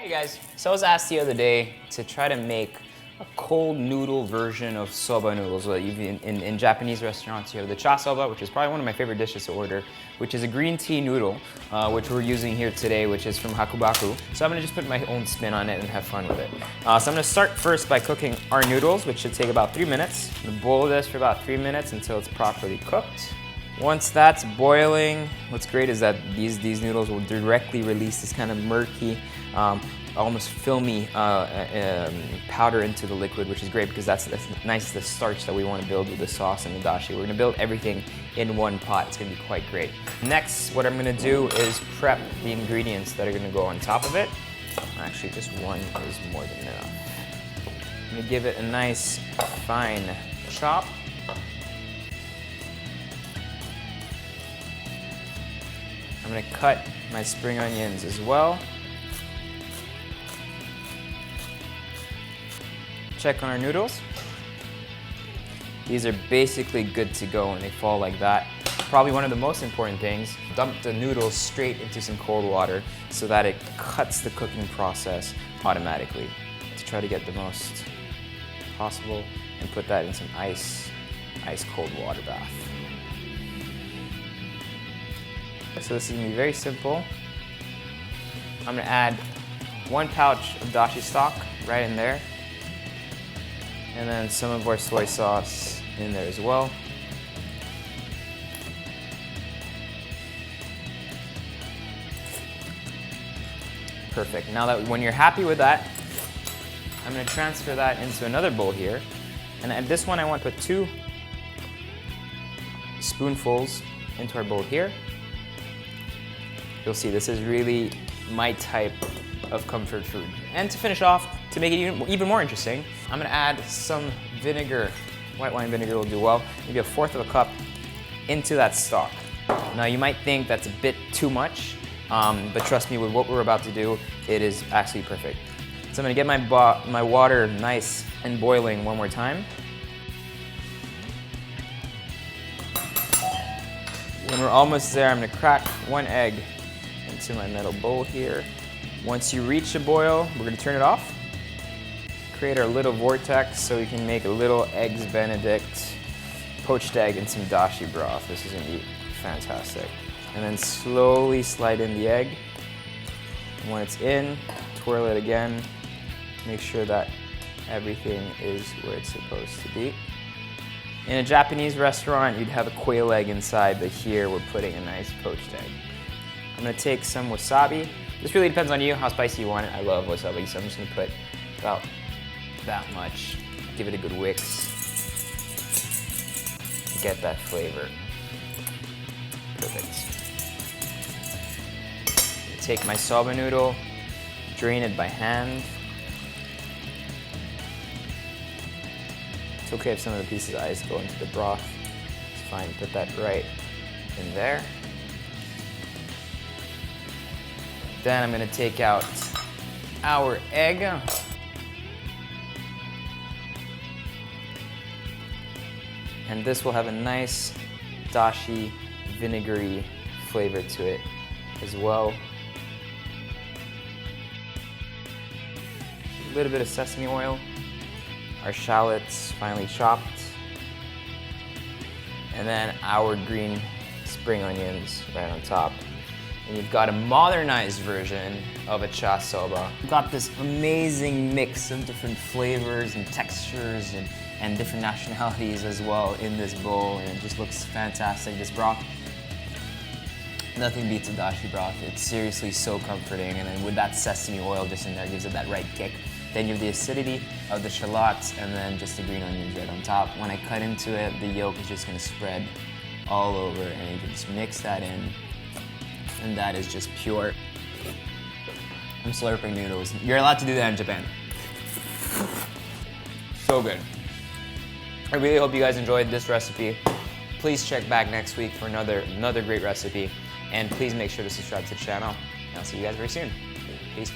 Hey guys, so I was asked the other day to try to make a cold noodle version of soba noodles. Well, in Japanese restaurants, you have the cha soba, which is probably one of my favorite dishes to order, which is a green tea noodle, which we're using here today, which is from Hakubaku. So I'm gonna just put my own spin on it and have fun with it. So I'm gonna start first by cooking our noodles, which should take about 3 minutes. I'm gonna boil this for about 3 minutes until it's properly cooked. Once that's boiling, what's great is that these noodles will directly release this kind of murky, almost filmy powder into the liquid, which is great because that's nice, the starch that we want to build with the sauce and the dashi. We're going to build everything in one pot. It's going to be quite great. Next, what I'm going to do is prep the ingredients that are going to go on top of it. Actually, just one is more than enough. I'm going to give it a nice fine chop. I'm going to cut my spring onions as well. Check on our noodles. These are basically good to go when they fall like that. Probably one of the most important things, dump the noodles straight into some cold water so that it cuts the cooking process automatically. To try to get the most possible and put that in some ice cold water bath. So this is gonna be very simple. I'm gonna add 1 pouch of dashi stock right in there. And then some of our soy sauce in there as well. Perfect. Now that when you're happy with that, I'm gonna transfer that into another bowl here. And at this one, I want to put 2 spoonfuls into our bowl here. You'll see this is really my type of comfort food. And to finish off, to make it even more interesting, I'm gonna add some vinegar. White wine vinegar will do well. Maybe 1/4 of a cup into that stock. Now you might think that's a bit too much, but trust me, with what we're about to do, it is actually perfect. So I'm gonna get my water nice and boiling one more time. When we're almost there, I'm gonna crack 1 egg into my metal bowl here. Once you reach a boil, we're gonna turn it off. Create our little vortex so we can make a little eggs benedict, poached egg and some dashi broth. This is gonna be fantastic. And then slowly slide in the egg. And when it's in, twirl it again. Make sure that everything is where it's supposed to be. In a Japanese restaurant, you'd have a quail egg inside, but here we're putting a nice poached egg. I'm gonna take some wasabi. This really depends on you, how spicy you want it. I love wasabi, so I'm just gonna put about that much. Give it a good whisk. Get that flavor. Perfect. Take my soba noodle, drain it by hand. It's okay if some of the pieces of ice go into the broth. It's fine, put that right in there. Then I'm gonna take out our egg. And this will have a nice dashi, vinegary flavor to it as well. A little bit of sesame oil. Our shallots finely chopped. And then our green spring onions right on top. And you've got a modernized version of a cha soba. You've got this amazing mix of different flavors and textures and different nationalities as well in this bowl, and it just looks fantastic. This broth, nothing beats a dashi broth. It's seriously so comforting, and then with that sesame oil just in there, gives it that right kick. Then you have the acidity of the shallots, and then just the green onions right on top. When I cut into it, the yolk is just gonna spread all over, and you can just mix that in. And that is just pure. I'm slurping noodles. You're allowed to do that in Japan. So good. I really hope you guys enjoyed this recipe. Please check back next week for another great recipe. And please make sure to subscribe to the channel. And I'll see you guys very soon. Peace.